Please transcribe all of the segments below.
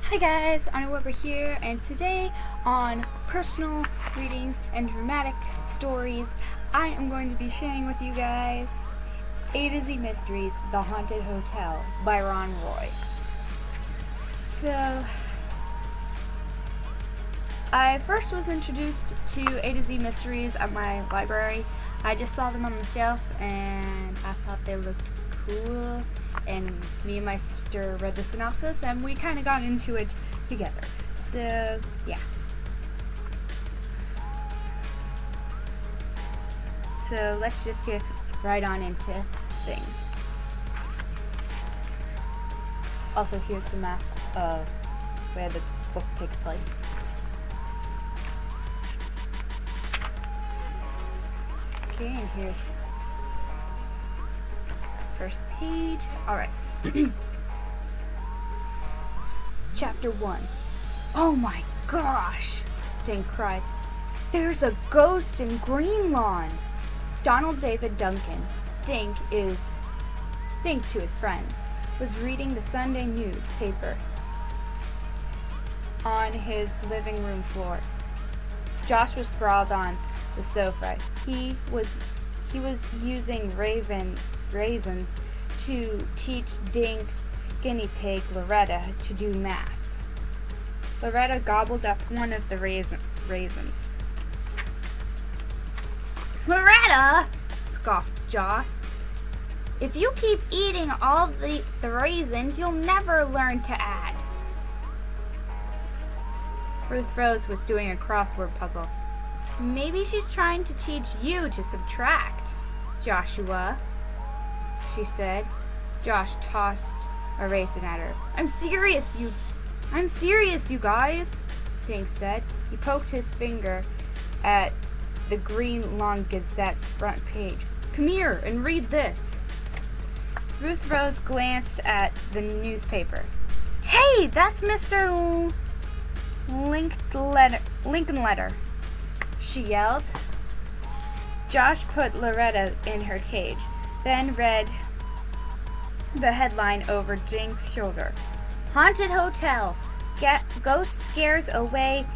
Hi guys, Anna Weber here, and today on Personal Readings and Dramatic Stories, I am going to be sharing with you guys A to Z Mysteries, The Haunted Hotel by Ron Roy. So, I first was introduced to A to Z Mysteries at my library. I just saw them on the shelf and I thought they looked cool, and me and my sister read the synopsis and we kind of got into it together. So yeah, so let's just get right on into things. Also, here's the map of where the book takes place. Okay, and here's first page. Alright. Chapter 1. Oh my gosh! Dink cried. There's a ghost in Greenlawn! Donald David Duncan, Dink to his friends, was reading the Sunday newspaper on his living room floor. Josh was sprawled on the sofa. He was using raisins to teach Dink's guinea pig Loretta to do math. Loretta gobbled up one of the raisins. Loretta, scoffed Josh. If you keep eating all the raisins, you'll never learn to add. Ruth Rose was doing a crossword puzzle. Maybe she's trying to teach you to subtract, Joshua, she said. Josh tossed a raisin at her. I'm serious, you guys, Dink said. He poked his finger at the Greenlawn Gazette's front page. Come here and read this. Ruth Rose glanced at the newspaper. Hey, that's Mr. Lincoln Letter, she yelled. Josh put Loretta in her cage, then read the headline over Dink's shoulder. Haunted Hotel. Ghost scares away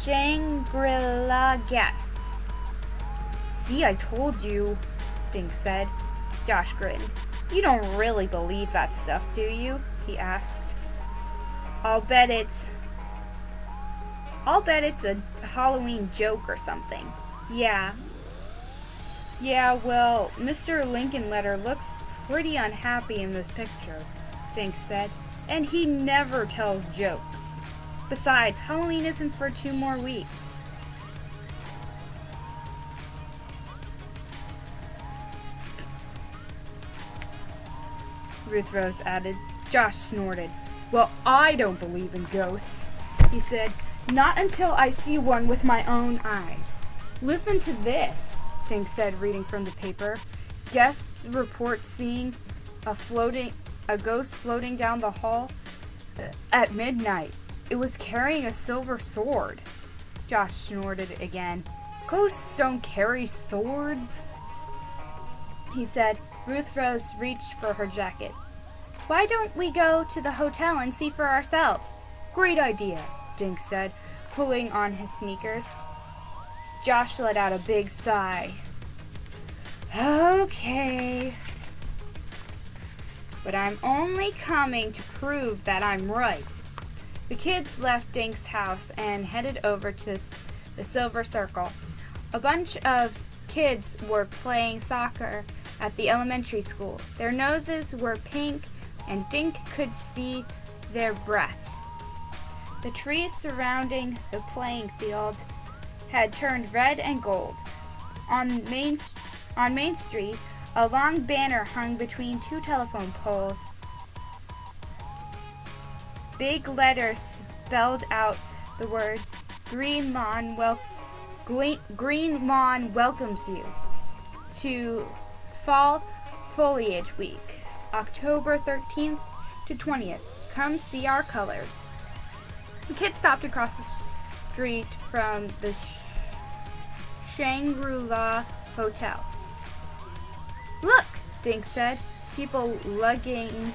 Shangri-La guests. See, I told you, Dink said. Josh grinned. You don't really believe that stuff, do you? He asked. I'll bet it's a Halloween joke or something. Yeah, well, Mr. Lincoln Letter looks pretty unhappy in this picture, Dink said, and he never tells jokes. Besides, Halloween isn't for 2 more weeks. Ruth Rose added. Josh snorted. Well, I don't believe in ghosts, he said. Not until I see one with my own eyes. Listen to this, Dink said, reading from the paper. Guests report seeing a ghost floating down the hall at midnight. It was carrying a silver sword. Josh snorted again. Ghosts don't carry swords, he said. Ruth Rose reached for her jacket. Why don't we go to the hotel and see for ourselves? Great idea, Dink said, pulling on his sneakers. Josh let out a big sigh. Okay. But I'm only coming to prove that I'm right. The kids left Dink's house and headed over to the Silver Circle. A bunch of kids were playing soccer at the elementary school. Their noses were pink and Dink could see their breath. The trees surrounding the playing field had turned red and gold. On Main Street, a long banner hung between 2 telephone poles. Big letters spelled out the words, Greenlawn welcomes you to Fall Foliage Week, October 13th to 20th. Come see our colors. The kid stopped across the street from the Shangri-La Hotel. Look, Dink said. People lugging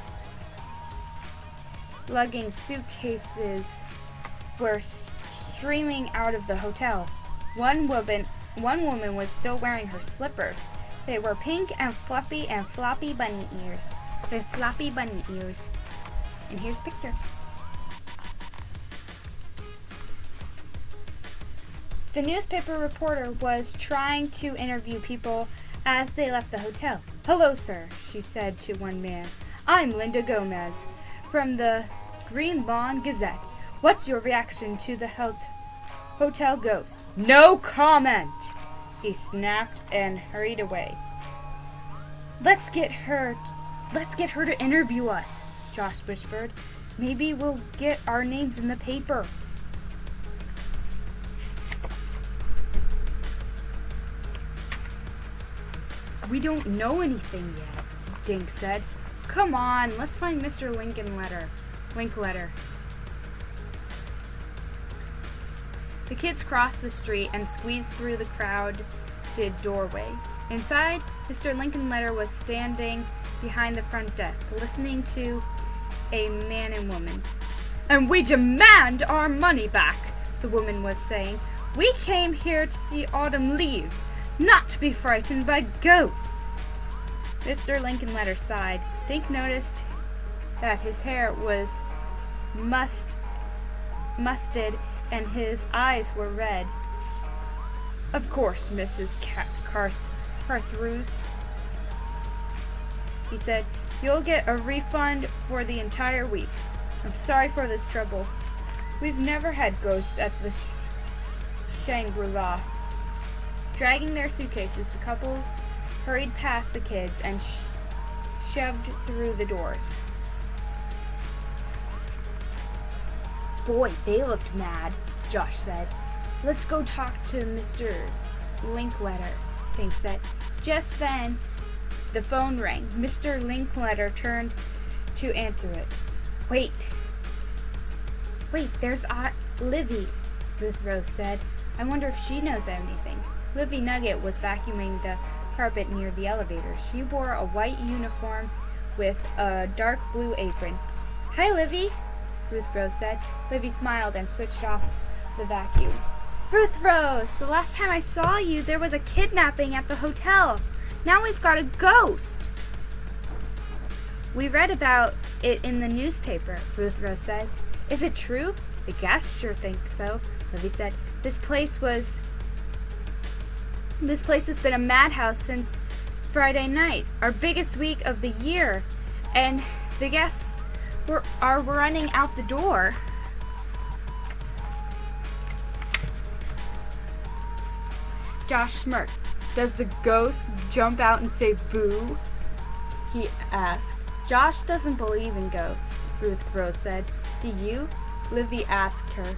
lugging suitcases were streaming out of the hotel. One woman was still wearing her slippers. They were pink and fluffy and floppy bunny ears. With floppy bunny ears. And here's a picture. The newspaper reporter was trying to interview people as they left the hotel. "Hello, sir," she said to one man. "I'm Linda Gomez from the Green Lawn Gazette. What's your reaction to the hotel ghost?" "No comment," he snapped and hurried away. Let's get her to interview us," Josh whispered. "Maybe we'll get our names in the paper." "We don't know anything yet," Dink said. "Come on, let's find Mr. Linkletter." The kids crossed the street and squeezed through the crowded doorway. Inside, Mr. Linkletter was standing behind the front desk, listening to a man and woman. "And we demand our money back," the woman was saying. "We came here to see autumn leaves, not to be frightened by ghosts." Mr. Linkletter sighed. Dink noticed that his hair was musted and his eyes were red. "Of course, Mrs. Carthruth," he said. "You'll get a refund for the entire week. I'm sorry for this trouble. We've never had ghosts at the Shangri-La." Dragging their suitcases, the couples hurried past the kids and shoved through the doors. "Boy, they looked mad," Josh said. "Let's go talk to Mr. Linkletter," Dink said. Just then, the phone rang. Mr. Linkletter turned to answer it. Wait, there's Livy," Ruth Rose said. "I wonder if she knows anything." Livy Nugget was vacuuming the carpet near the elevator. She wore a white uniform with a dark blue apron. "Hi, Livy," Ruth Rose said. Livy smiled and switched off the vacuum. "Ruth Rose, the last time I saw you, there was a kidnapping at the hotel. Now we've got a ghost." "We read about it in the newspaper," Ruth Rose said. "Is it true?" "The guests sure think so," Livy said. This place has been a madhouse since Friday night, our biggest week of the year, and the guests are running out the door." Josh smirked. "Does the ghost jump out and say boo?" he asked. "Josh doesn't believe in ghosts," Ruth Rose said. "Do you?" Livy asked her.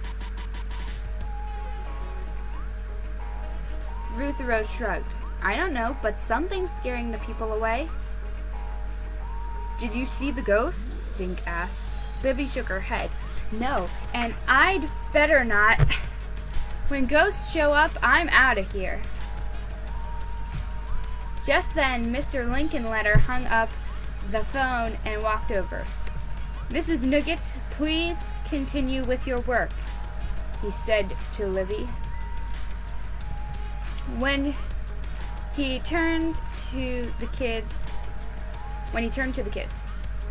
Ruth Rose shrugged. "I don't know, but something's scaring the people away." "Did you see the ghost?" Dink asked. Livy shook her head. "No, and I'd better not. When ghosts show up, I'm out of here." Just then, Mr. Linkletter hung up the phone and walked over. "Mrs. Nugget, please continue with your work," he said to Livy. When he turned to the kids, "What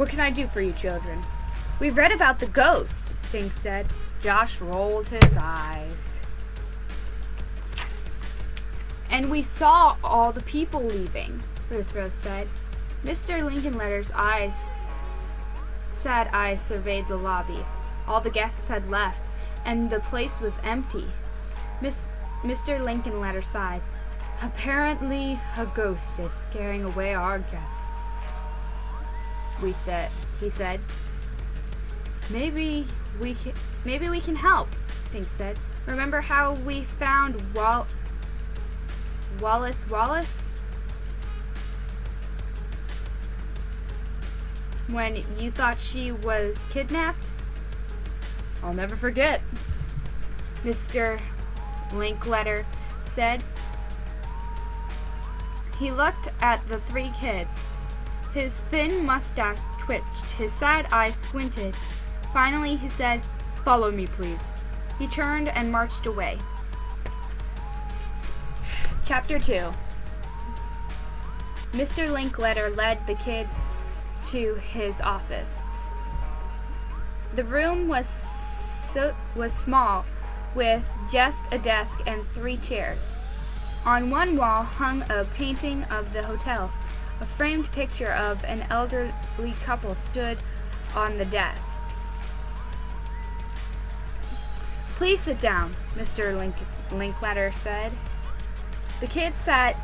can I do for you children?" "We've read about the ghost," Dink said. Josh rolled his eyes. "And we saw all the people leaving," Ruth Rose said. Mr. Linkletter's sad eyes surveyed the lobby. All the guests had left, and the place was empty. Mr. Linkletter sighed. "Apparently, a ghost is scaring away our guests," he said. Maybe we can help," Dink said. "Remember how we found Wallace? When you thought she was kidnapped?" "I'll never forget," Mr. Linkletter said. He looked at the three kids. His thin mustache twitched, his sad eyes squinted. Finally, he said, "Follow me, please." He turned and marched away. Chapter 2. Mr. Linkletter led the kids to his office. The room was small, with just a desk and 3 chairs. On one wall hung a painting of the hotel. A framed picture of an elderly couple stood on the desk. "Please sit down," Mr. Linkletter said. The kids sat.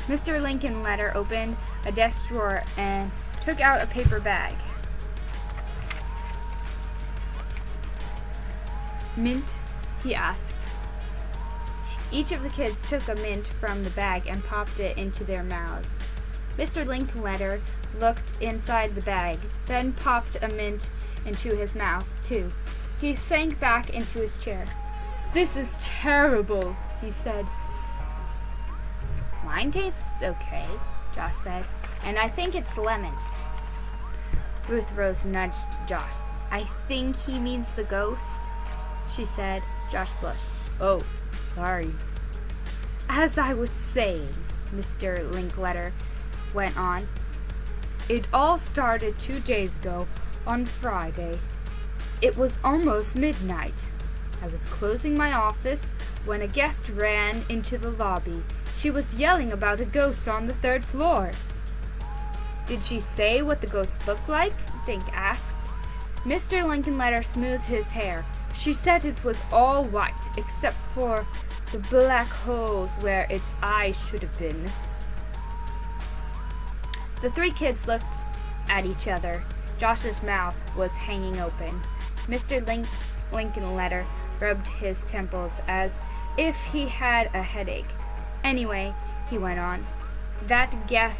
Mr. Linkletter opened a desk drawer and took out a paper bag. "Mint?" he asked. Each of the kids took a mint from the bag and popped it into their mouths. Mr. Linkletter looked inside the bag, then popped a mint into his mouth, too. He sank back into his chair. "This is terrible," he said. "Mine tastes okay," Josh said, "and I think it's lemon." Ruth Rose nudged Josh. "I think he means the ghost," she said. Josh blushed. "Oh, sorry." "As I was saying," Mr. Linkletter went on, "it all started 2 days ago on Friday. It was almost midnight. I was closing my office when a guest ran into the lobby. She was yelling about a ghost on the 3rd floor." "Did she say what the ghost looked like?" Dink asked. Mr. Linkletter smoothed his hair. "She said it was all white, except for the black holes where its eyes should have been." The 3 kids looked at each other. Josh's mouth was hanging open. Mr. Linkletter rubbed his temples as if he had a headache. "Anyway," he went on, that guest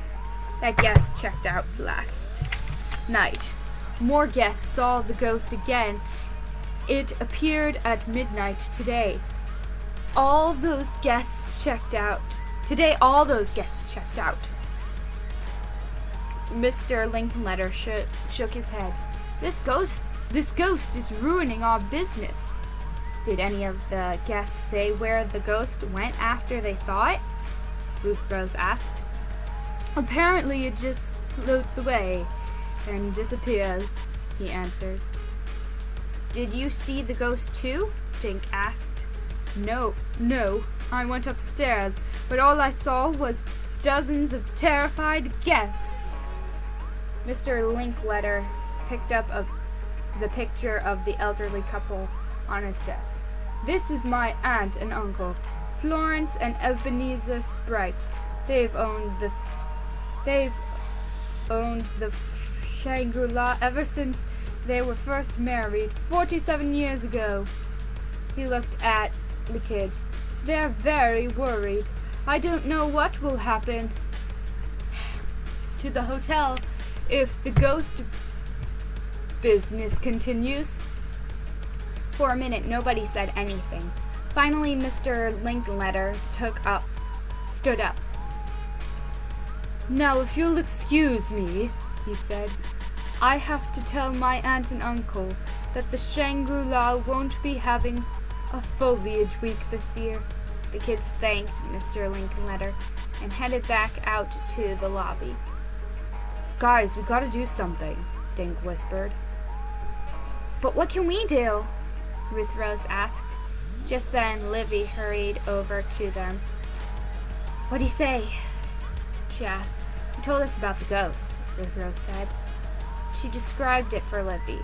checked out last night. More guests saw the ghost again. It appeared at midnight today. All those guests checked out. Mr. Linkletter shook his head. This ghost is ruining our business." "Did any of the guests say where the ghost went after they saw it?" Ruth Rose asked. "Apparently it just floats away and disappears," he answered. "Did you see the ghost too?" Dink asked. No, I went upstairs, but all I saw was dozens of terrified guests." Mr. Linkletter picked up the picture of the elderly couple on his desk. "This is my aunt and uncle, Florence and Ebenezer Sprites. They've owned the Shangri-La ever since they were first married 47 years ago." He looked at the kids. "They're very worried. I don't know what will happen to the hotel if the ghost business continues." For a minute, nobody said anything. Finally, Mr. Linkletter stood up. "Now, if you'll excuse me," he said, "I have to tell my aunt and uncle that the Shangri-La won't be having a foliage week this year." The kids thanked Mr. Linkletter and headed back out to the lobby. "Guys, we gotta do something," Dink whispered. "But what can we do?" Ruth Rose asked. Just then, Livy hurried over to them. "What'd he say?" she asked. "He told us about the ghost," Ruth Rose said. She described it for Livy.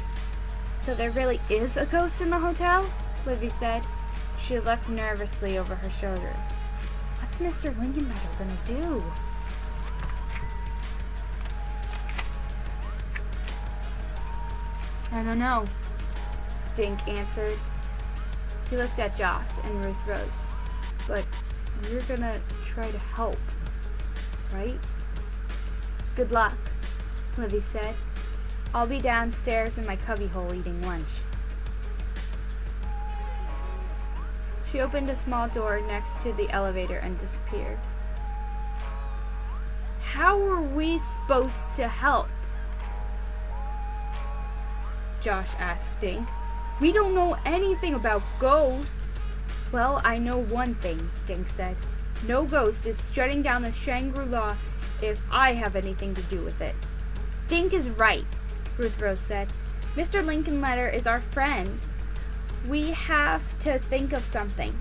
"So there really is a ghost in the hotel?" Livy said. She looked nervously over her shoulder. "What's Mr. Linkletter gonna do?" "I don't know," Dink answered. He looked at Josh and Ruth Rose. "But we're gonna try to help, right?" "Good luck," Livy said. "I'll be downstairs in my cubbyhole eating lunch." She opened a small door next to the elevator and disappeared. "How are we supposed to help?" Josh asked Dink. "We don't know anything about ghosts." "Well, I know one thing," Dink said. "No ghost is shutting down the Shangri-La if I have anything to do with it." "Dink is right," Ruth Rose said. "Mr. Lincolnletter is our friend. We have to think of something."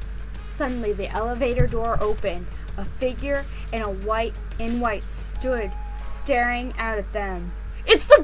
Suddenly the elevator door opened. A figure in white stood staring out at them. "It's the